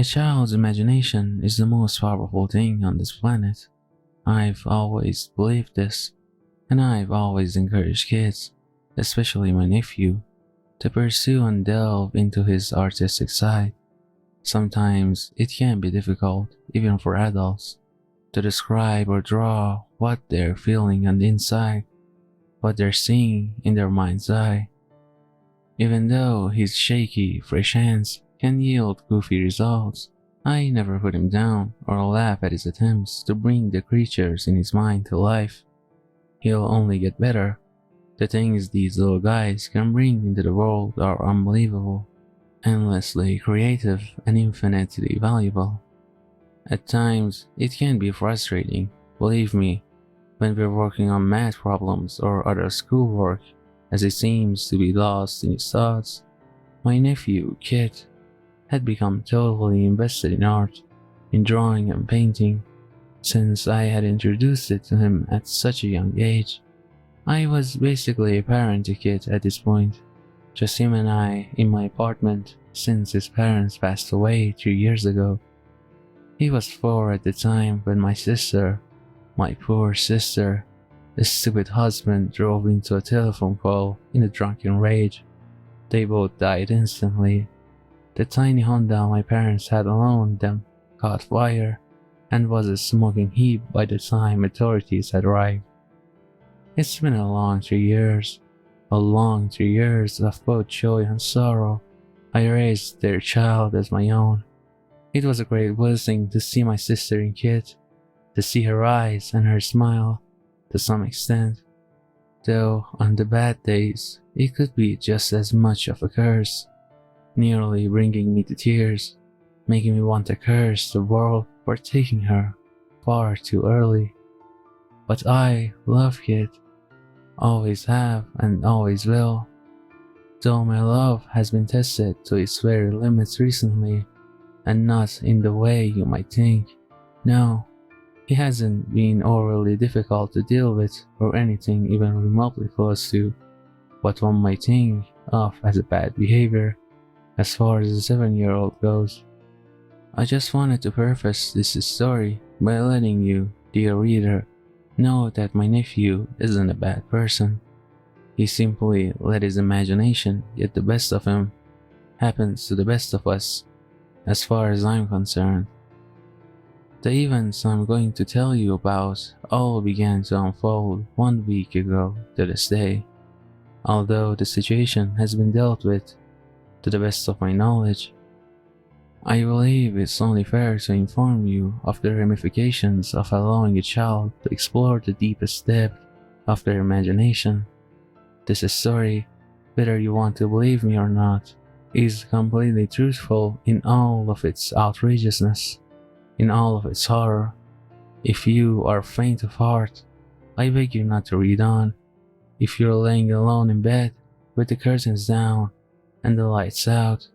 child's imagination is the most powerful thing on this planet. I've always believed this, and I've always encouraged kids, especially my nephew, to pursue and delve into his artistic side. Sometimes it can be difficult, even for adults, to describe or draw what they're feeling on the inside, what they're seeing in their mind's eye. Even though his shaky, fresh hands can yield goofy results, I never put him down or laugh at his attempts to bring the creatures in his mind to life. He'll only get better. The things these little guys can bring into the world are unbelievable, endlessly creative and infinitely valuable. At times, it can be frustrating, believe me, when we're working on math problems or other schoolwork, as he seems to be lost in his thoughts. My nephew, Kit, had become totally invested in art, in drawing and painting, since I had introduced it to him at such a young age. I was basically a parent to Kit at this point, just him and I in my apartment since his parents passed away 3 years ago. He was 4 at the time when my sister, my poor sister, his stupid husband drove into a telephone call in a drunken rage. They both died instantly. The tiny Honda my parents had alone them caught fire and was a smoking heap by the time authorities had arrived. It's been a long 3 years, a long 3 years of both joy and sorrow. I raised their child as my own. It was a great blessing to see my sister in Kit, to see her eyes and her smile, to some extent, though on the bad days it could be just as much of a curse, nearly bringing me to tears, making me want to curse the world for taking her far too early. But I love Kit, always have and always will, though my love has been tested to its very limits recently, and not in the way you might think. No, he hasn't been overly difficult to deal with or anything even remotely close to what one might think of as a bad behavior as far as a 7-year-old goes. I just wanted to preface this story by letting you, dear reader, know that my nephew isn't a bad person. He simply let his imagination get the best of him. Happens to the best of us, as far as I'm concerned. The events I'm going to tell you about all began to unfold 1 week ago to this day, although the situation has been dealt with to the best of my knowledge. I believe it's only fair to inform you of the ramifications of allowing a child to explore the deepest depth of their imagination. This story, whether you want to believe me or not, is completely truthful in all of its outrageousness, in all of its horror. If you are faint of heart, I beg you not to read on. If you're laying alone in bed with the curtains down and the lights out,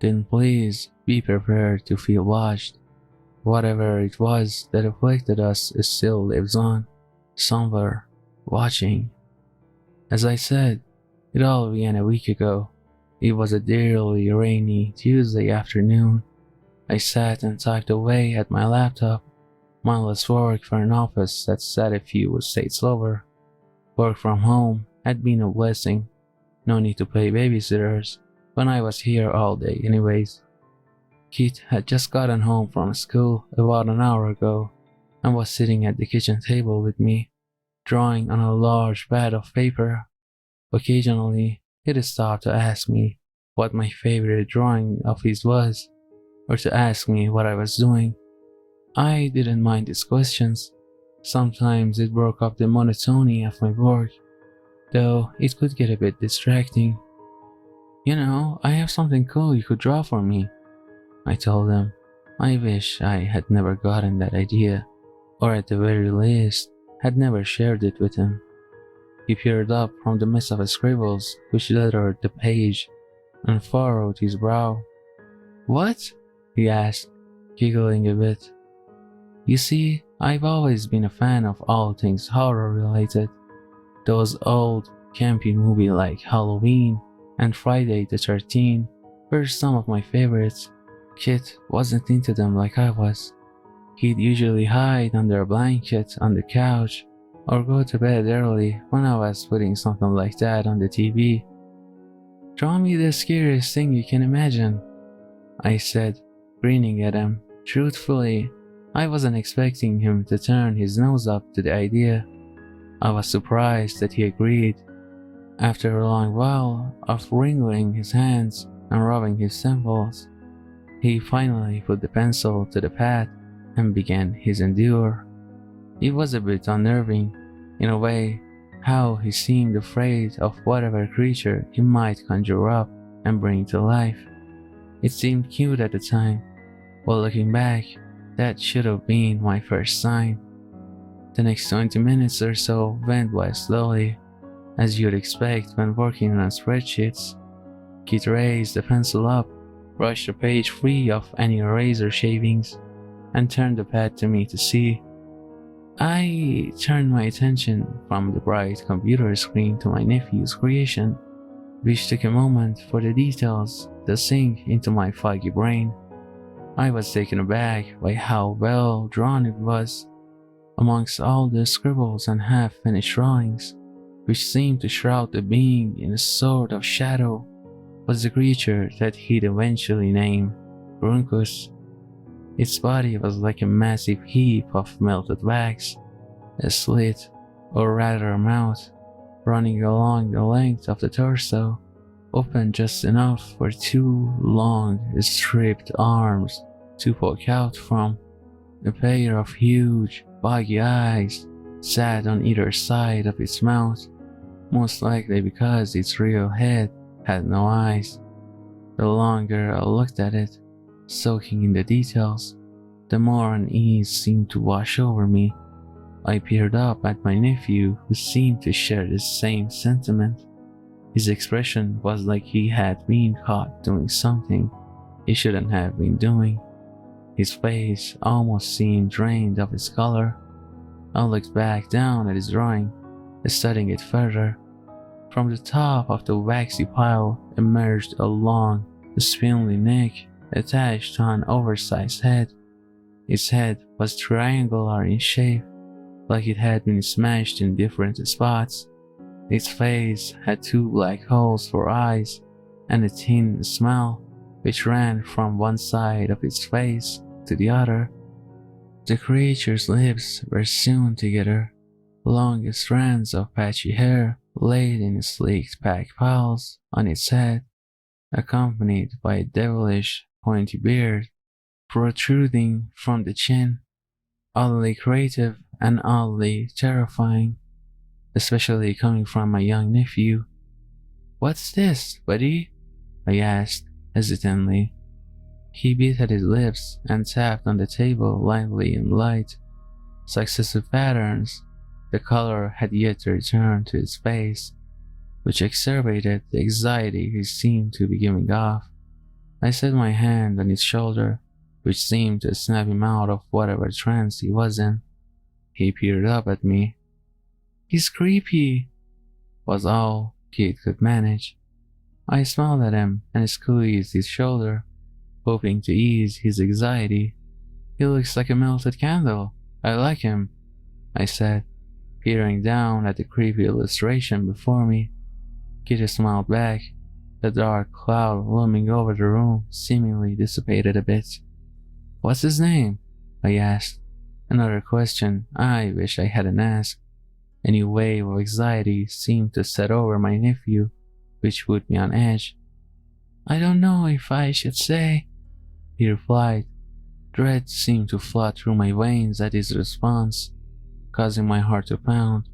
then please be prepared to feel watched. Whatever it was that afflicted us still lives on, somewhere, watching. As I said, it all began a week ago. It was a drearily rainy Tuesday afternoon. I sat and typed away at my laptop, mindless work for an office that sat a few states over. Work from home had been a blessing. No need to pay babysitters when I was here all day anyways. Kit had just gotten home from school about an hour ago and was sitting at the kitchen table with me, drawing on a large pad of paper. Occasionally, he'd stop to ask me what my favorite drawing of his was, or to ask me what I was doing. I didn't mind his questions. Sometimes it broke up the monotony of my work, though it could get a bit distracting. "You know, I have something cool you could draw for me," I told him. I wish I had never gotten that idea, or at the very least, had never shared it with him. He peered up from the mess of scribbles which littered the page and furrowed his brow. "What?" he asked, giggling a bit. "You see, I've always been a fan of all things horror-related. Those old, campy movies like Halloween and Friday the 13th were some of my favorites. Kit wasn't into them like I was. He'd usually hide under a blanket on the couch or go to bed early when I was putting something like that on the TV. "Draw me the scariest thing you can imagine," I said, grinning at him. Truthfully, I wasn't expecting him to turn his nose up to the idea. I was surprised that he agreed. After a long while of wringing his hands and rubbing his temples, he finally put the pencil to the pad and began his endure. It was a bit unnerving, in a way, how he seemed afraid of whatever creature he might conjure up and bring to life. It seemed cute at the time, but looking back, that should have been my first sign. The next 20 minutes or so went by slowly, as you'd expect when working on spreadsheets. Kit raised the pencil up, brushed the page free of any razor shavings, and turned the pad to me to see. I turned my attention from the bright computer screen to my nephew's creation, which took a moment for the details to sink into my foggy brain. I was taken aback by how well drawn it was. Amongst all the scribbles and half-finished drawings, which seemed to shroud the being in a sort of shadow, was the creature that he'd eventually name Grunkus. Its body was like a massive heap of melted wax, a slit, or rather a mouth, running along the length of the torso, open just enough for two long, stripped arms to poke out from. A pair of huge, buggy eyes sat on either side of its mouth, most likely because its real head had no eyes. The longer I looked at it, soaking in the details, the more unease seemed to wash over me. I peered up at my nephew, who seemed to share the same sentiment. His expression was like he had been caught doing something he shouldn't have been doing. His face almost seemed drained of its color. I looked back down at his drawing, studying it further. From the top of the waxy pile emerged a long, spindly neck attached to an oversized head. Its head was triangular in shape, like it had been smashed in different spots. Its face had two black holes for eyes and a thin smile which ran from one side of its face to the other. The creature's lips were sewn together. Long strands of patchy hair laid in sleek packed piles on its head, accompanied by a devilish pointy beard protruding from the chin. Oddly creative and oddly terrifying, especially coming from my young nephew. "What's this, buddy?" I asked hesitantly. He bit at his lips and tapped on the table lightly in light, successive patterns. The color had yet to return to his face, which exacerbated the anxiety he seemed to be giving off. I set my hand on his shoulder, which seemed to snap him out of whatever trance he was in. He peered up at me. "He's creepy," was all Kate could manage. I smiled at him and squeezed his shoulder, hoping to ease his anxiety. "He looks like a melted candle. I like him," I said, peering down at the creepy illustration before me. Kitty smiled back. The dark cloud looming over the room seemingly dissipated a bit. "What's his name?" I asked. Another question I wish I hadn't asked. A new wave of anxiety seemed to set over my nephew, which put me on edge. "I don't know if I should say," he replied. Dread seemed to flood through my veins at his response, causing my heart to pound.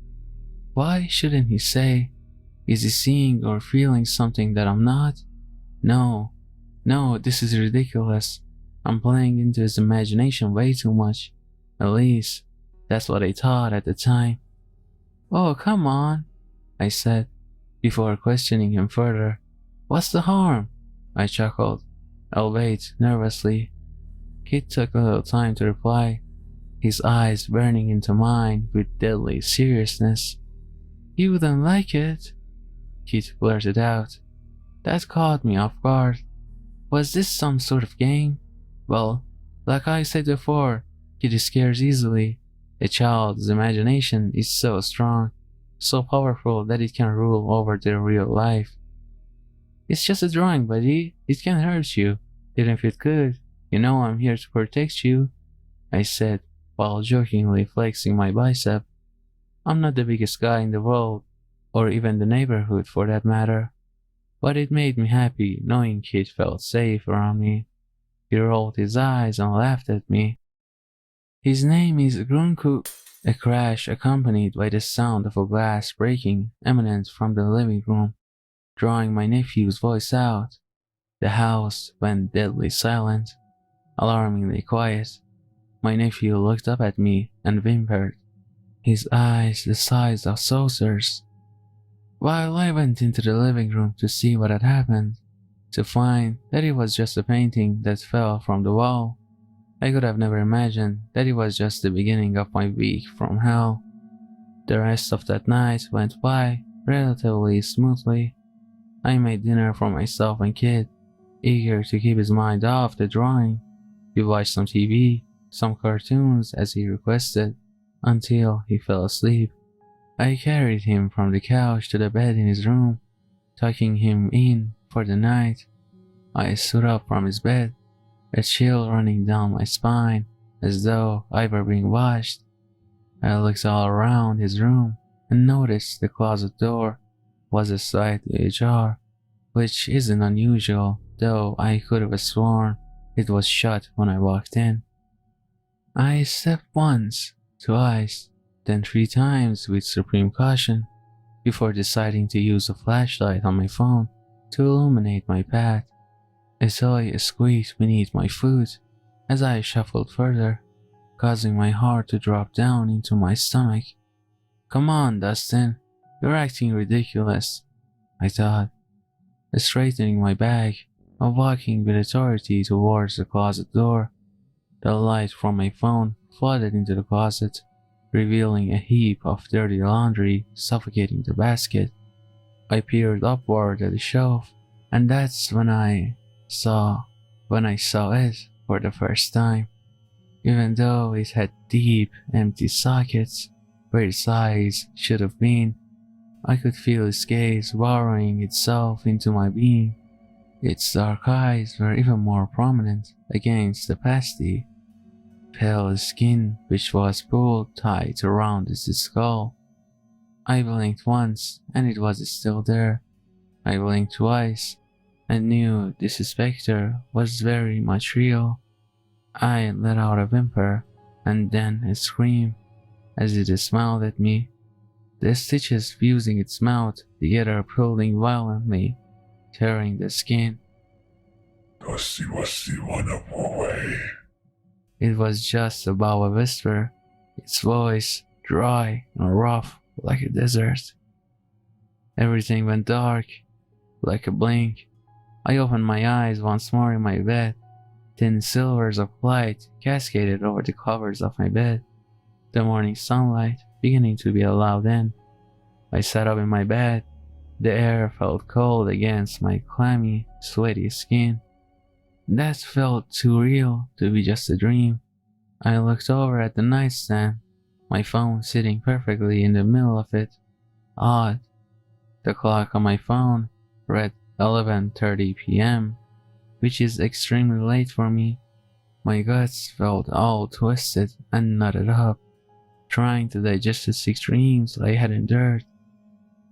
Why shouldn't he say? Is he seeing or feeling something that I'm not? No, this is ridiculous. I'm playing into his imagination way too much. At least, that's what I thought at the time. "Oh, come on," I said, before questioning him further. "What's the harm?" I chuckled, albeit nervously. Kit took a little time to reply, his eyes burning into mine with deadly seriousness. "You wouldn't like it," Kit blurted out. That caught me off guard. Was this some sort of game? Well, like I said before, kid scares easily. A child's imagination is so strong, so powerful that it can rule over their real life. It's just a drawing, buddy. It can't hurt you. Even if it could, you know I'm here to protect you, I said, while jokingly flexing my bicep. I'm not the biggest guy in the world, or even the neighborhood for that matter, but it made me happy knowing Kid felt safe around me. He rolled his eyes and laughed at me. His name is Grunkus. A crash accompanied by the sound of a glass breaking emanated from the living room, drawing my nephew's voice out. The house went deadly silent, alarmingly quiet. My nephew looked up at me and whimpered, his eyes the size of saucers. While I went into the living room to see what had happened, to find that it was just a painting that fell from the wall, I could have never imagined that it was just the beginning of my week from hell. The rest of that night went by relatively smoothly. I made dinner for myself and Kid, eager to keep his mind off the drawing. We watched some TV, some cartoons as he requested, until he fell asleep. I carried him from the couch to the bed in his room, tucking him in for the night. I stood up from his bed, a chill running down my spine as though I were being watched. I looked all around his room and noticed the closet door was slightly ajar, which isn't unusual, though I could have sworn it was shut when I walked in. I stepped once, twice, then 3 times with supreme caution before deciding to use a flashlight on my phone to illuminate my path. A toy squeaked beneath my foot as I shuffled further, causing my heart to drop down into my stomach. Come on, Dustin, you're acting ridiculous, I thought, straightening my bag and walking with authority towards the closet door. The light from my phone flooded into the closet, revealing a heap of dirty laundry suffocating the basket. I peered upward at the shelf, and that's when I saw it for the first time. Even though it had deep, empty sockets where its eyes should have been, I could feel its gaze burrowing itself into my being. Its dark eyes were even more prominent against the pasty, pale skin which was pulled tight around its skull. I blinked once and it was still there. I blinked twice and knew this specter was very much real. I let out a whimper and then a scream as it smiled at me, the stitches fusing its mouth together, pulling violently, tearing the skin. It was just above a whisper, its voice dry and rough like a desert. Everything went dark, like a blink. I opened my eyes once more in my bed. Thin silvers of light cascaded over the covers of my bed, the morning sunlight beginning to be allowed in. I sat up in my bed. The air felt cold against my clammy, sweaty skin. That felt too real to be just a dream. I looked over at the nightstand, my phone sitting perfectly in the middle of it. Odd. The clock on my phone read 11:30 p.m., which is extremely late for me. My guts felt all twisted and knotted up, trying to digest the 6 dreams I had endured.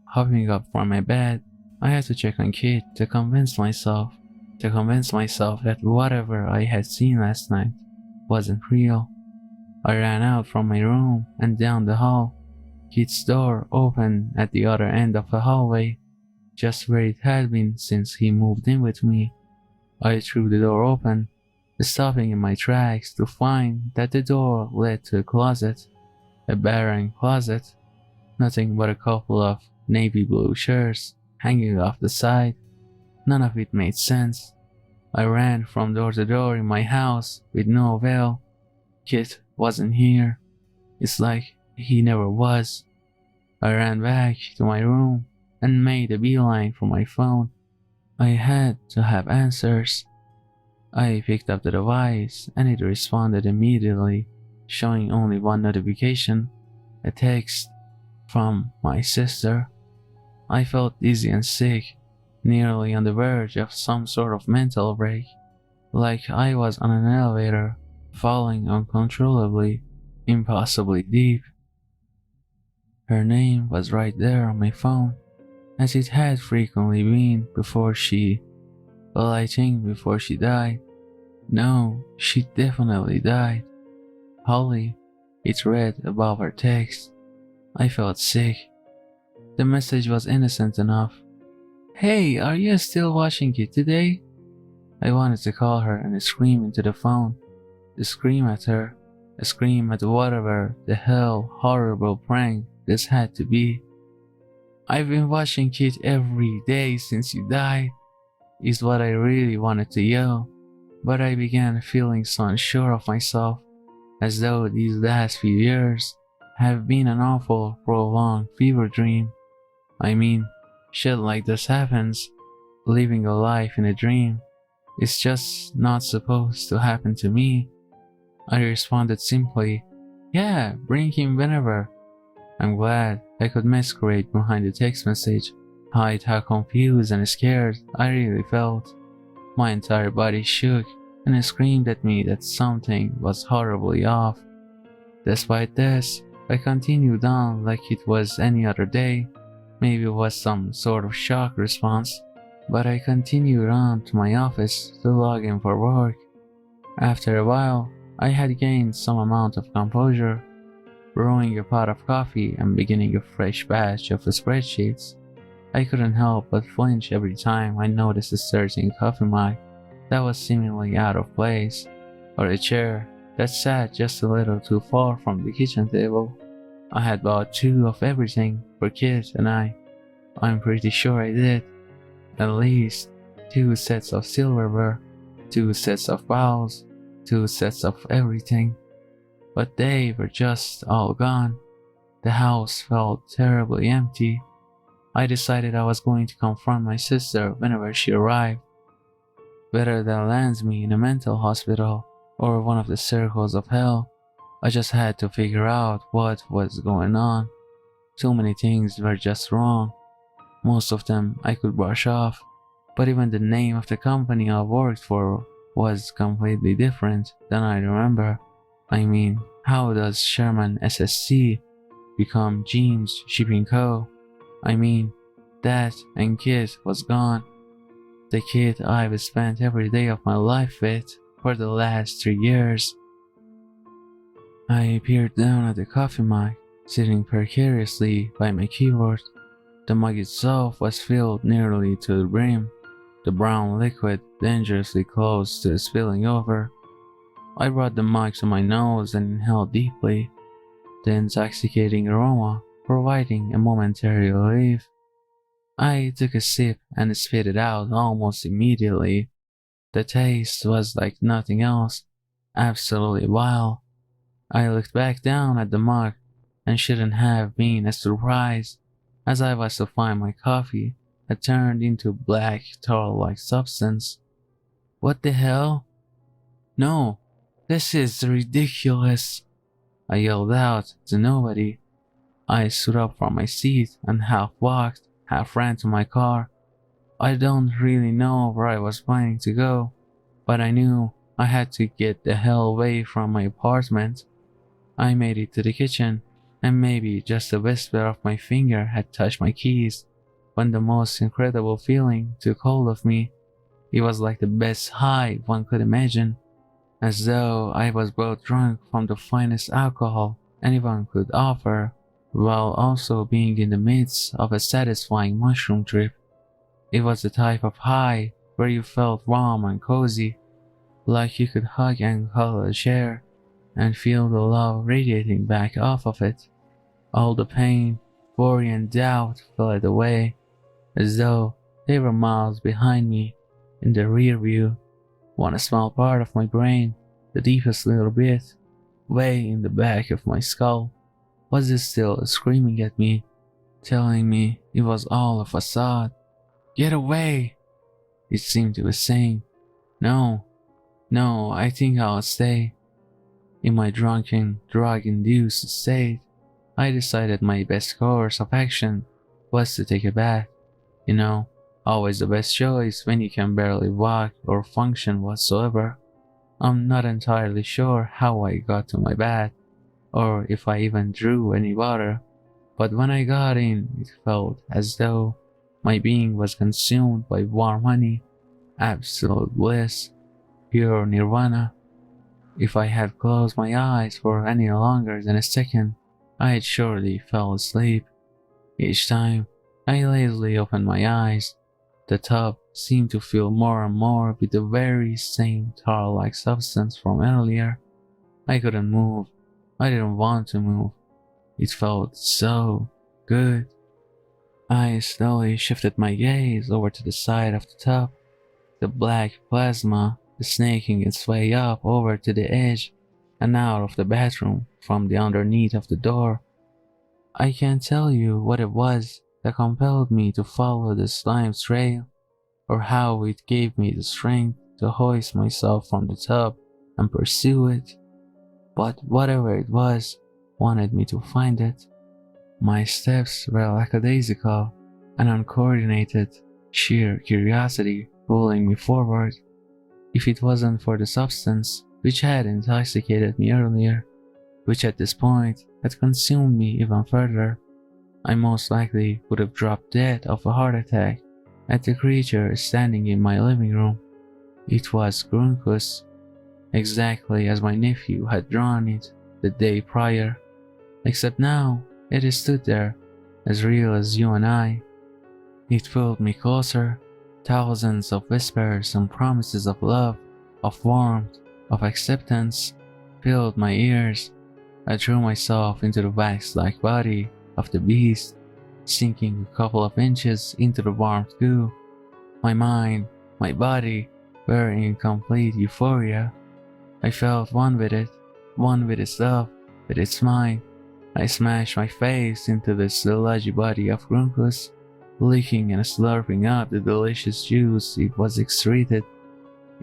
Hopping up from my bed, I had to check on Kate to convince myself that whatever I had seen last night wasn't real. I ran out from my room and down the hall. Kate's door opened at the other end of the hallway, just where it had been since he moved in with me. I threw the door open, stopping in my tracks to find that the door led to a closet, a barren closet, nothing but a couple of navy blue shirts hanging off the side. None of it made sense. I ran from door to door in my house with no avail. Kit wasn't here. It's like he never was. I ran back to my room and made a beeline for my phone. I had to have answers. I picked up the device and it responded immediately, showing only one notification, a text from my sister. I felt dizzy and sick, nearly on the verge of some sort of mental break, like I was on an elevator, falling uncontrollably, impossibly deep. Her name was right there on my phone, as it had frequently been before well, I think before she died. No, she definitely died. Holly, it read above her text. I felt sick. The message was innocent enough. Hey, are you still watching it today? I wanted to call her and scream into the phone. To scream at her. To scream at whatever the hell horrible prank this had to be. I've been watching it every day since you died, is what I really wanted to yell, but I began feeling so unsure of myself, as though these last few years have been an awful, prolonged fever dream. I mean, shit like this happens. Living a life in a dream is just not supposed to happen to me. I responded simply, yeah, bring him whenever. I'm glad I could masquerade behind the text message, hide how confused and scared I really felt. My entire body shook and I screamed at me that something was horribly off. Despite this, I continued on like it was any other day. Maybe it was some sort of shock response, but I continued on to my office to log in for work. After a while, I had gained some amount of composure, brewing a pot of coffee and beginning a fresh batch of spreadsheets. I couldn't help but flinch every time I noticed a certain coffee mug that was seemingly out of place, or a chair that sat just a little too far from the kitchen table. I had bought 2 of everything for Kid and I. I'm pretty sure I did. At least 2 sets of silverware, 2 sets of bowls, 2 sets of everything. But they were just all gone. The house felt terribly empty. I decided I was going to confront my sister whenever she arrived. Whether that lands me in a mental hospital or one of the circles of hell, I just had to figure out what was going on. Too many things were just wrong. Most of them I could brush off, but even the name of the company I worked for was completely different than I remember. I mean, how does Sherman SSC become James Shipping Co.? I mean, Dad and Kid was gone. The kid I've spent every day of my life with for the last 3 years. I peered down at the coffee mug, sitting precariously by my keyboard. The mug itself was filled nearly to the brim, the brown liquid dangerously close to spilling over. I brought the mug to my nose and inhaled deeply, the intoxicating aroma providing a momentary relief. I took a sip and spit it out almost immediately. The taste was like nothing else, absolutely vile. I looked back down at the mug and shouldn't have been as surprised as I was to find my coffee had turned into black tar-like substance. What the hell? No, this is ridiculous, I yelled out to nobody. I stood up from my seat and half walked, half ran to my car. I don't really know where I was planning to go, but I knew I had to get the hell away from my apartment. I made it to the kitchen, and maybe just a whisper of my finger had touched my keys when the most incredible feeling took hold of me. It was like the best high one could imagine, as though I was both drunk from the finest alcohol anyone could offer, while also being in the midst of a satisfying mushroom trip. It was the type of high where you felt warm and cozy, like you could hug and cuddle a chair and feel the love radiating back off of it. All the pain, worry and doubt fled away, as though they were miles behind me in the rear view. One small part of my brain, the deepest little bit, way in the back of my skull, was still screaming at me, telling me it was all a facade. Get away! It seemed to be saying, no, No, I think I'll stay. In my drunken, drug-induced state, I decided my best course of action was to take a bath. You know, always the best choice when you can barely walk or function whatsoever. I'm not entirely sure how I got to my bath, or if I even drew any water, but when I got in, it felt as though my being was consumed by warm honey, absolute bliss, pure nirvana. If I had closed my eyes for any longer than a second, I'd surely fell asleep. Each time I lazily opened my eyes, the tub seemed to fill more and more with the very same tar-like substance from earlier. I couldn't move. I didn't want to move. It felt so good. I slowly shifted my gaze over to the side of the tub. The black plasma is snaking its way up over to the edge and out of the bathroom from the underneath of the door. I can't tell you what it was that compelled me to follow the slime trail, or how it gave me the strength to hoist myself from the tub and pursue it, but whatever it was wanted me to find it. My steps were lackadaisical and uncoordinated, sheer curiosity pulling me forward. If it wasn't for the substance which had intoxicated me earlier, which at this point had consumed me even further, I most likely would have dropped dead of a heart attack at the creature standing in my living room. It was Grunkus, exactly as my nephew had drawn it the day prior, except now it stood there, as real as you and I. It pulled me closer, thousands of whispers and promises of love, of warmth, of acceptance filled my ears. I threw myself into the wax-like body of the beast, sinking a couple of inches into the warmth goo. My mind, my body were in complete euphoria. I felt one with it, one with its love, with its mind. I smashed my face into the sludgy body of Grunkus, licking and slurping up the delicious juice it was excreted.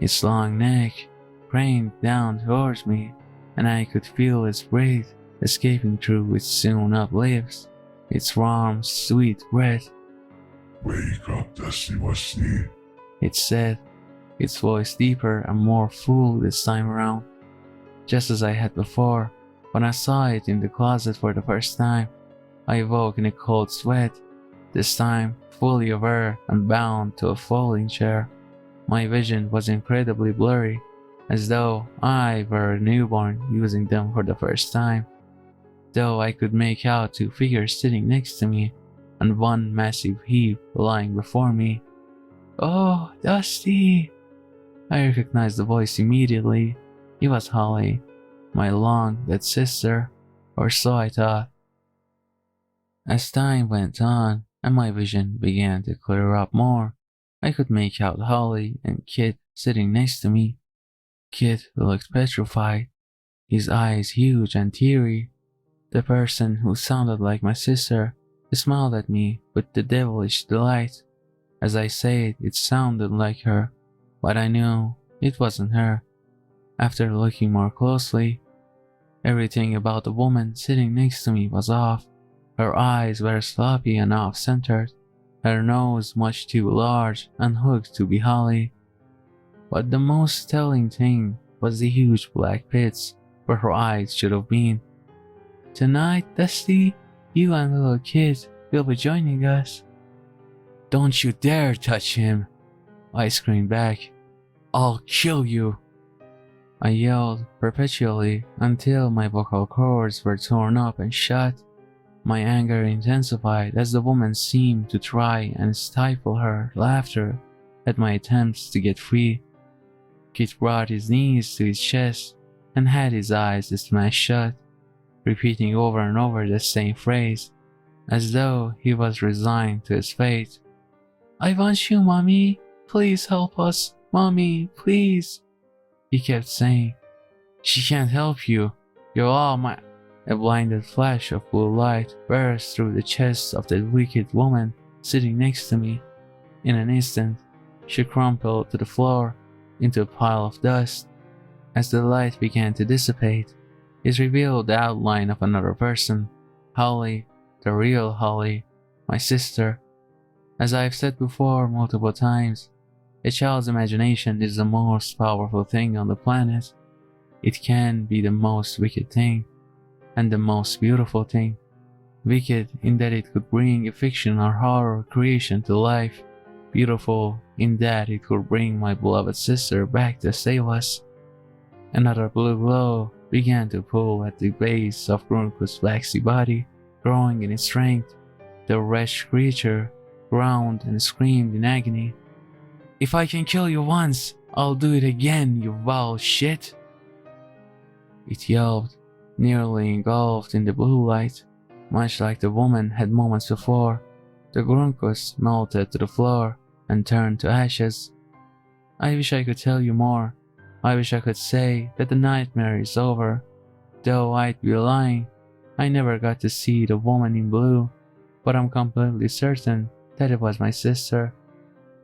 Its long neck craned down towards me, and I could feel its breath escaping through its sewn-up lips, its warm, sweet breath. "Wake up, Dusty Musty," It said, its voice deeper and more full this time around. Just as I had before, when I saw it in the closet for the first time, I awoke in a cold sweat, this time fully aware and bound to a folding chair. My vision was incredibly blurry, as though I were a newborn using them for the first time. Though I could make out two figures sitting next to me, and one massive heap lying before me. "Oh, Dusty!" I recognized the voice immediately. It was Holly, my long-dead sister, or so I thought. As time went on, and my vision began to clear up more, I could make out Holly and Kit sitting next to me. Kit looked petrified, his eyes huge and teary. The person who sounded like my sister smiled at me with the devilish delight. As I said, it sounded like her, but I knew it wasn't her. After looking more closely, everything about the woman sitting next to me was off. Her eyes were sloppy and off-centered, her nose much too large and hooked to be Holly. But the most telling thing was the huge black pits where her eyes should have been. "Tonight, Dusty, you and the little kid will be joining us." "Don't you dare touch him!" I screamed back. "I'll kill you!" I yelled perpetually until my vocal cords were torn up and shut. My anger intensified as the woman seemed to try and stifle her laughter at my attempts to get free. Kit brought his knees to his chest and had his eyes smashed shut, repeating over and over the same phrase, as though he was resigned to his fate. "I want you, Mommy. Please help us. Mommy, please," he kept saying. "She can't help you. You're all my—" A blinded flash of blue light burst through the chest of the wicked woman sitting next to me. In an instant, she crumpled to the floor into a pile of dust. As the light began to dissipate, it revealed the outline of another person, Holly, the real Holly, my sister. As I've said before multiple times, a child's imagination is the most powerful thing on the planet. It can be the most wicked thing, and the most beautiful thing. Wicked in that it could bring a fiction or horror creation to life. Beautiful in that it could bring my beloved sister back to save us. Another blue glow began to pull at the base of Grunkus' waxy body, growing in its strength. The wretched creature groaned and screamed in agony. "If I can kill you once, I'll do it again, you foul shit!" It yelled, nearly engulfed in the blue light. Much like the woman had moments before, the Grunkus melted to the floor and turned to ashes. I wish I could tell you more. I wish I could say that the nightmare is over. Though I'd be lying. I never got to see the woman in blue, but I'm completely certain that it was my sister.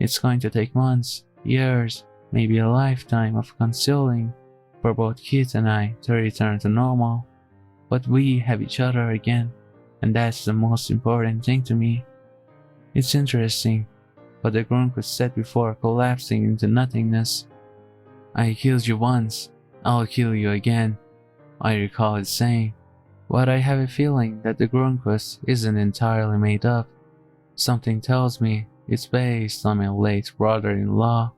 It's going to take months, years, maybe a lifetime of concealing for both kids and I to return to normal. But we have each other again, and that's the most important thing to me. It's interesting, but the Grunkus said before collapsing into nothingness. "I killed you once, I'll kill you again," I recall it saying. But I have a feeling that the Grunkus isn't entirely made up. Something tells me it's based on my late brother-in-law.